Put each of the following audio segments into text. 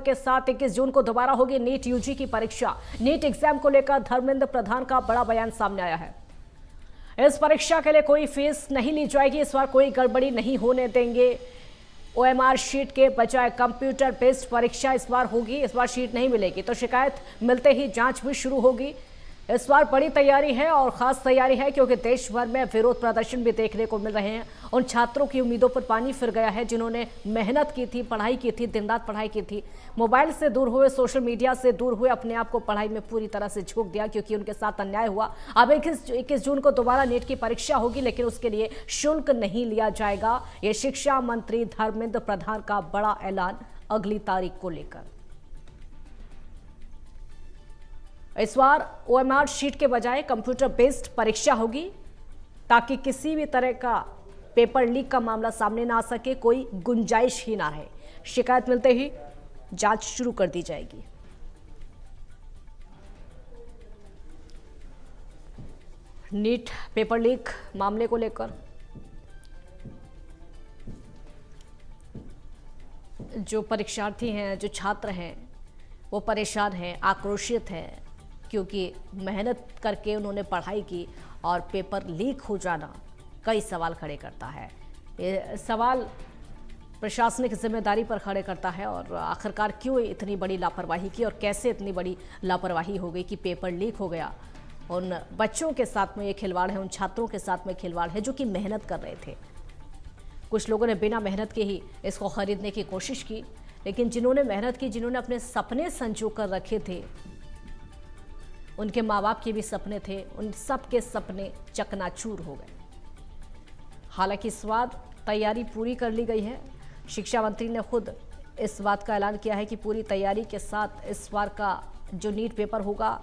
के साथ 21 जून को दोबारा होगी नीट यूजी की परीक्षा। नीट एग्जाम को लेकर धर्मेंद्र प्रधान का बड़ा बयान सामने आया है। इस परीक्षा के लिए कोई फीस नहीं ली जाएगी, इस बार कोई गड़बड़ी नहीं होने देंगे। ओएमआर शीट के बजाय कंप्यूटर बेस्ड परीक्षा इस बार होगी, इस बार शीट नहीं मिलेगी तो शिकायत मिलते ही जांच भी शुरू होगी। इस बार बड़ी तैयारी है और खास तैयारी है क्योंकि देश भर में विरोध प्रदर्शन भी देखने को मिल रहे हैं। उन छात्रों की उम्मीदों पर पानी फिर गया है जिन्होंने मेहनत की थी, पढ़ाई की थी, दिन रात पढ़ाई की थी, मोबाइल से दूर हुए, सोशल मीडिया से दूर हुए, अपने आप को पढ़ाई में पूरी तरह से झोंक दिया क्योंकि उनके साथ अन्याय हुआ। अब 21 जून को दोबारा नीट की परीक्षा होगी लेकिन उसके लिए शुल्क नहीं लिया जाएगा। ये शिक्षा मंत्री धर्मेंद्र प्रधान का बड़ा ऐलान अगली तारीख को लेकर। इस बार ओएमआर शीट के बजाय कंप्यूटर बेस्ड परीक्षा होगी ताकि किसी भी तरह का पेपर लीक का मामला सामने ना आ सके, कोई गुंजाइश ही ना रहे। शिकायत मिलते ही जांच शुरू कर दी जाएगी। नीट पेपर लीक मामले को लेकर जो परीक्षार्थी हैं, जो छात्र हैं, वो परेशान हैं, आक्रोशित हैं क्योंकि मेहनत करके उन्होंने पढ़ाई की और पेपर लीक हो जाना कई सवाल खड़े करता है। ये सवाल प्रशासनिक जिम्मेदारी पर खड़े करता है और आखिरकार क्यों इतनी बड़ी लापरवाही की और कैसे इतनी बड़ी लापरवाही हो गई कि पेपर लीक हो गया। उन बच्चों के साथ में ये खिलवाड़ है, उन छात्रों के साथ में खिलवाड़ है जो कि मेहनत कर रहे थे। कुछ लोगों ने बिना मेहनत के ही इसको खरीदने की कोशिश की, लेकिन जिन्होंने मेहनत की, जिन्होंने अपने सपने संजो कर रखे थे, उनके माँ बाप के भी सपने थे, उन सब के सपने चकनाचूर हो गए। हालांकि इस बार तैयारी पूरी कर ली गई है। शिक्षा मंत्री ने खुद इस बात का ऐलान किया है कि पूरी तैयारी के साथ इस बार का जो नीट पेपर होगा,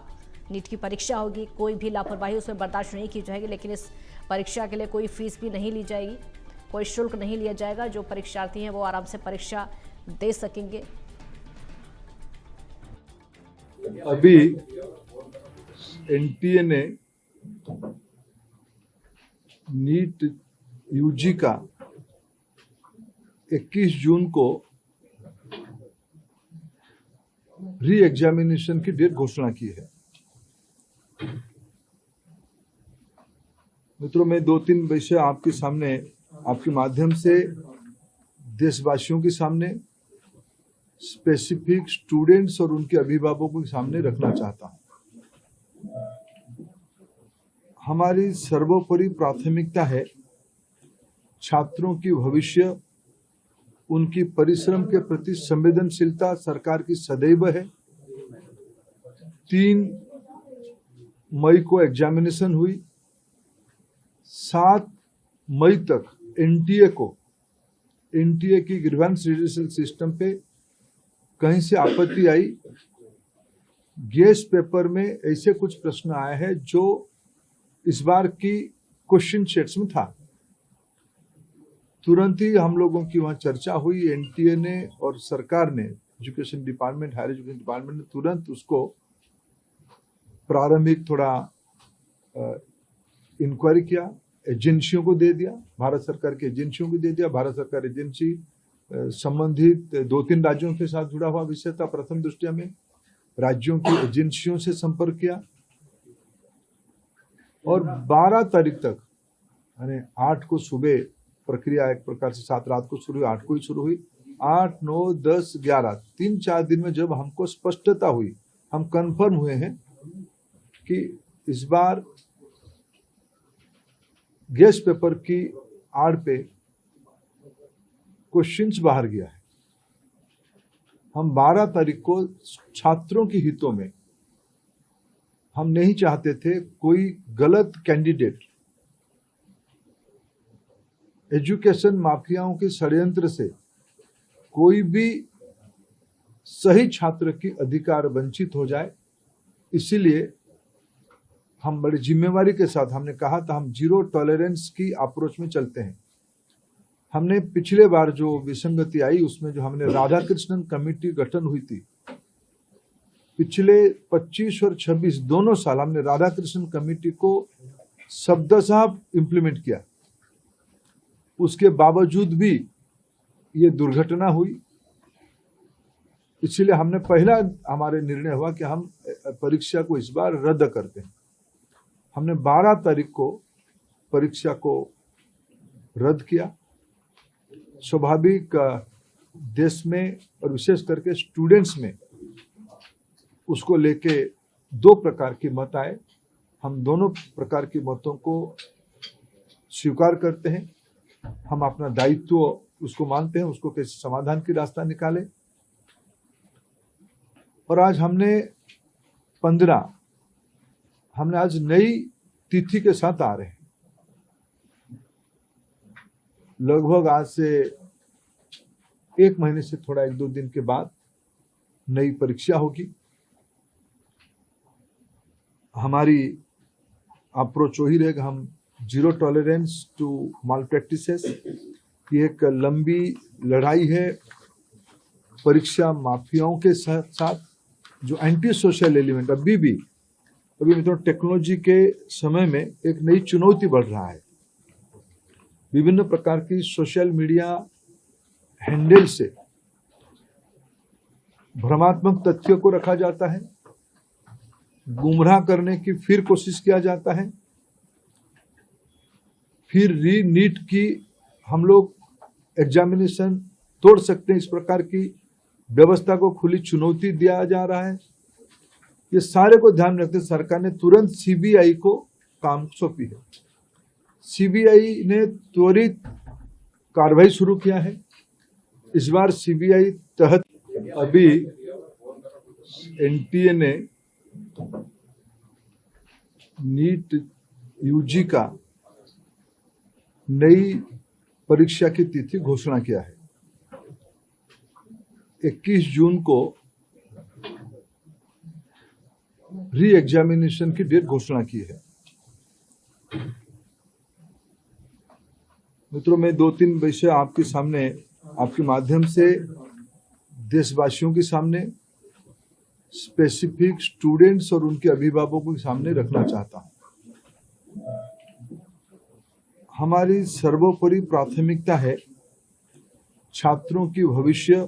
नीट की परीक्षा होगी, कोई भी लापरवाही उसमें बर्दाश्त नहीं की जाएगी। लेकिन इस परीक्षा के लिए कोई फीस भी नहीं ली जाएगी, कोई शुल्क नहीं लिया जाएगा। जो परीक्षार्थी हैं वो आराम से परीक्षा दे सकेंगे। अभी एनटीए ने नीट यूजी का 21 जून को री एग्जामिनेशन की डेट घोषणा की है। मित्रों, मैं 2-3 विषय आपके सामने, आपके माध्यम से देशवासियों के सामने, स्पेसिफिक स्टूडेंट्स और उनके अभिभावकों के सामने रखना चाहता हूं। हमारी सर्वोपरि प्राथमिकता है छात्रों की भविष्य, उनकी परिश्रम के प्रति संवेदनशीलता सरकार की सदैव है। 3 मई को एग्जामिनेशन हुई, 7 मई तक एनटीए की ग्रीवेंस रिड्यूसल सिस्टम पे कहीं से आपत्ति आई। गेस्ट पेपर में ऐसे कुछ प्रश्न आए हैं जो इस बार की क्वेश्चन सेट्स में था। तुरंत ही हम लोगों की वहां चर्चा हुई। एनटीए ने और सरकार ने, education department, higher education department ने तुरंत उसको प्रारंभिक थोड़ा इंक्वायरी किया, एजेंसियों को दे दिया, भारत सरकार की एजेंसियों को दे दिया। भारत सरकार एजेंसी संबंधित 2-3 राज्यों के साथ जुड़ा हुआ विषय था। प्रथम दृष्टया में राज्यों की एजेंसियों से संपर्क किया और 12 तारीख तक, यानी 8 को सुबह प्रक्रिया एक प्रकार से 7 रात को शुरू हुई, 8 को ही शुरू हुई। 8, 9, 10, 11 3-4 दिन में जब हमको स्पष्टता हुई, हम कंफर्म हुए हैं कि इस बार गेस्ट पेपर की आड़ पे क्वेश्चंस बाहर गया है। हम 12 तारीख को छात्रों के हितों में, हम नहीं चाहते थे कोई गलत कैंडिडेट एजुकेशन माफियाओं के षड्यंत्र से कोई भी सही छात्र की अधिकार वंचित हो जाए। इसीलिए हम बड़ी जिम्मेवारी के साथ, हमने कहा था हम 0 टॉलरेंस की अप्रोच में चलते हैं। हमने पिछले बार जो विसंगति आई उसमें जो हमने राधाकृष्णन कमेटी गठन हुई थी, पिछले 25 और 26 दोनों साल हमने राधाकृष्णन कमेटी को शब्दशः इम्प्लीमेंट किया। उसके बावजूद भी ये दुर्घटना हुई। इसीलिए हमने पहला हमारे निर्णय हुआ कि हम परीक्षा को इस बार रद्द करते हैं। हमने 12 तारीख को परीक्षा को रद्द किया। स्वाभाविक देश में और विशेष करके स्टूडेंट्स में उसको लेके दो प्रकार की मत आए। हम दोनों प्रकार की मतों को स्वीकार करते हैं। हम अपना दायित्व उसको मानते हैं, उसको कैसे समाधान की रास्ता निकाले। और आज हमने आज नई तिथि के साथ आ रहे हैं। लगभग आज से 1 महीने से थोड़ा 1-2 दिन के बाद नई परीक्षा होगी। हमारी अप्रोच वही रहेगा, हम zero tolerance to malpractices. ये एक लंबी लड़ाई है परीक्षा माफियाओं के साथ जो एंटी सोशल एलिमेंट अभी मित्रों टेक्नोलॉजी के समय में एक नई चुनौती बढ़ रहा है। विभिन्न प्रकार की सोशल मीडिया हैंडल से भ्रमात्मक तथ्यों को रखा जाता है, गुमराह करने की फिर कोशिश किया जाता है, फिर नीट की हम लोग एग्जामिनेशन तोड़ सकते हैं, इस प्रकार की व्यवस्था को खुली चुनौती दिया जा रहा है। ये सारे को ध्यान रखते सरकार ने तुरंत सीबीआई को काम सौंपी है। सीबीआई ने त्वरित कार्रवाई शुरू किया है। इस बार सीबीआई तहत अभी एनटीए ने नीट यूजी का नई परीक्षा की तिथि घोषणा किया है। 21 जून को री एग्जामिनेशन की डेट घोषणा की है। मित्रों, मैं 2-3 विषय आपके सामने, आपके माध्यम से देशवासियों के सामने, स्पेसिफिक स्टूडेंट्स और उनके अभिभावकों के सामने रखना चाहता हूं। हमारी सर्वोपरि प्राथमिकता है छात्रों की भविष्य,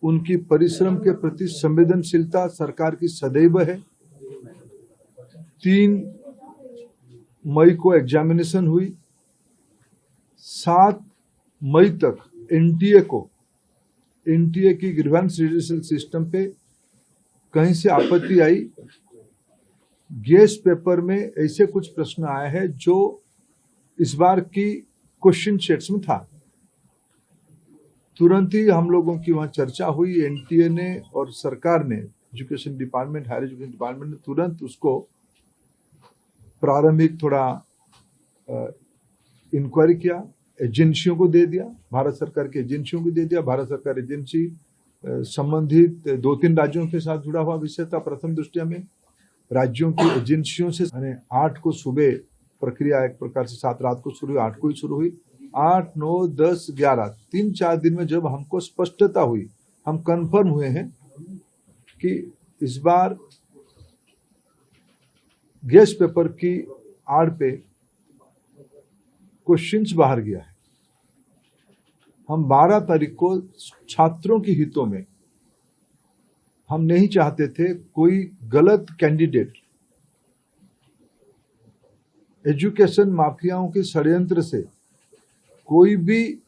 उनकी परिश्रम के प्रति संवेदनशीलता सरकार की सदैव है। 3 मई को एग्जामिनेशन हुई। 7 मई तक एनटीए की ग्रीवेंस रिड्यूसल सिस्टम पे कहीं से आपत्ति आई। गेस्ट पेपर में ऐसे कुछ प्रश्न आए हैं जो इस बार की क्वेश्चन सेट्स में था। तुरंत ही हम लोगों की वहां चर्चा हुई। एनटीए ने और सरकार ने, education department, higher education department ने तुरंत उसको प्रारंभिक थोड़ा इंक्वायरी किया, एजेंसियों को दे दिया, भारत सरकार की एजेंसियों को दे दिया। भारत सरकार एजेंसी संबंधित 2-3 राज्यों के साथ जुड़ा हुआ विषय था। प्रथम दृष्टया में राज्यों की एजेंसियों से 8 को सुबह प्रक्रिया एक प्रकार से 7 रात को शुरू हुई, 8 को ही शुरू हुई। 8, 9, 10, 11 3-4 दिन में जब हमको स्पष्टता हुई, हम कंफर्म हुए हैं कि इस बार गेस्ट पेपर की आड़ पे क्वेश्चंस बाहर गया है। हम 12 तारीख को छात्रों के हितों में हम नहीं चाहते थे कोई गलत कैंडिडेट एजुकेशन माफियाओं के षड्यंत्र से कोई भी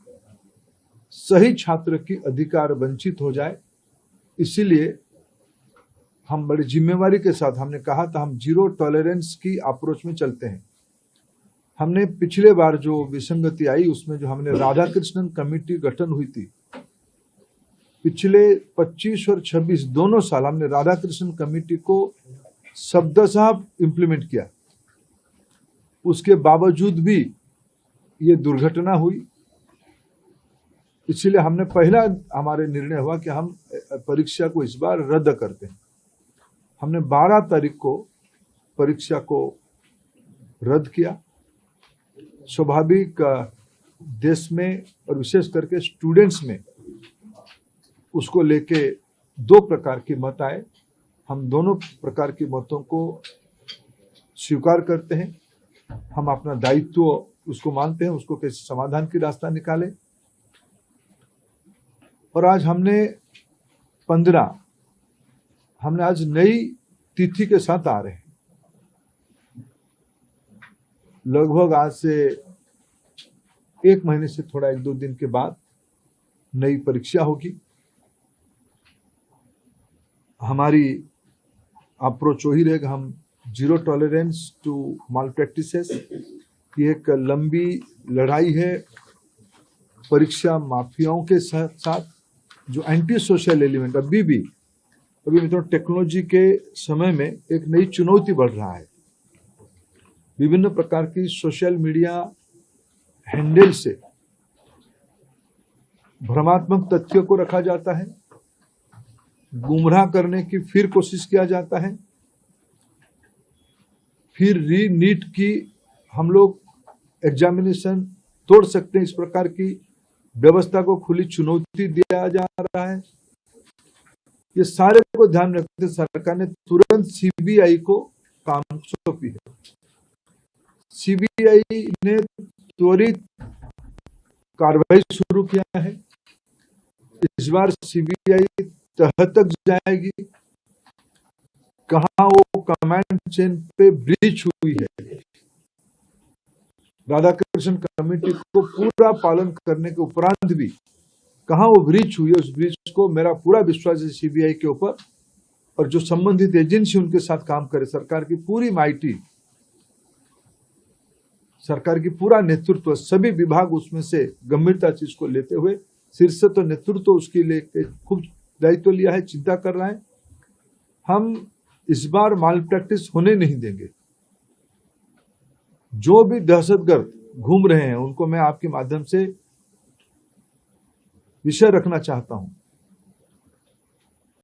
सही छात्र की अधिकार वंचित हो जाए। इसीलिए हम बड़ी जिम्मेवारी के साथ, हमने कहा था हम जीरो टॉलरेंस की अप्रोच में चलते हैं। हमने पिछले बार जो विसंगति आई उसमें जो हमने राधाकृष्णन कमेटी गठन हुई थी, पिछले 25 और 26 दोनों साल हमने राधाकृष्णन कमेटी को शब्दशः इम्प्लीमेंट किया। उसके बावजूद भी ये दुर्घटना हुई। इसलिए हमने पहला हमारे निर्णय हुआ कि हम परीक्षा को इस बार रद्द करते हैं। हमने 12 तारीख को परीक्षा को रद्द किया। स्वाभाविक देश में और विशेष करके स्टूडेंट्स में उसको लेके दो प्रकार की मत आए। हम दोनों प्रकार की मतों को स्वीकार करते हैं। हम अपना दायित्व उसको मानते हैं, उसको कैसे समाधान की रास्ता निकाले। और आज हमने 15 हमने आज नई तिथि के साथ आ रहे हैं। लगभग आज से 1 महीने से थोड़ा 1-2 दिन के बाद नई परीक्षा होगी। हमारी अप्रोच वही रहेगा, हम zero tolerance to malpractices. ये एक लंबी लड़ाई है परीक्षा माफियाओं के साथ जो एंटी सोशल एलिमेंट अभी मित्रों टेक्नोलॉजी के समय में एक नई चुनौती बढ़ रहा है। विभिन्न प्रकार की सोशल मीडिया हैंडल से भ्रमात्मक तथ्यों को रखा जाता है, गुमराह करने की फिर कोशिश किया जाता है, फिर नीट की हम लोग एग्जामिनेशन तोड़ सकते हैं, इस प्रकार की व्यवस्था को खुली चुनौती दिया जा रहा है। ये सारे को ध्यान में रखते सरकार ने तुरंत सीबीआई को काम सौंपी है। सीबीआई ने त्वरित कार्रवाई शुरू किया है। इस बार सीबीआई तह तक जाएगी, कहां वो कमांड चेन पे ब्रीच हुई है। राधाकृष्ण कमेटी को पूरा पालन करने के उपरांत भी कहां वो ब्रीच हुई है, उस ब्रीच को मेरा पूरा विश्वास है सीबीआई के ऊपर, और जो संबंधित एजेंसी उनके साथ काम करे, सरकार की पूरी माइटी, सरकार की पूरा नेतृत्व, सभी विभाग उसमें से गंभीरता चीज को लेते हुए, शीर्ष तो नेतृत्व उसके लिए खूब दायित्व लिया है, चिंता कर रहा है। हम इस बार माल प्रैक्टिस होने नहीं देंगे। जो भी दहशतगर्द घूम रहे हैं उनको मैं आपके माध्यम से विषय रखना चाहता हूं।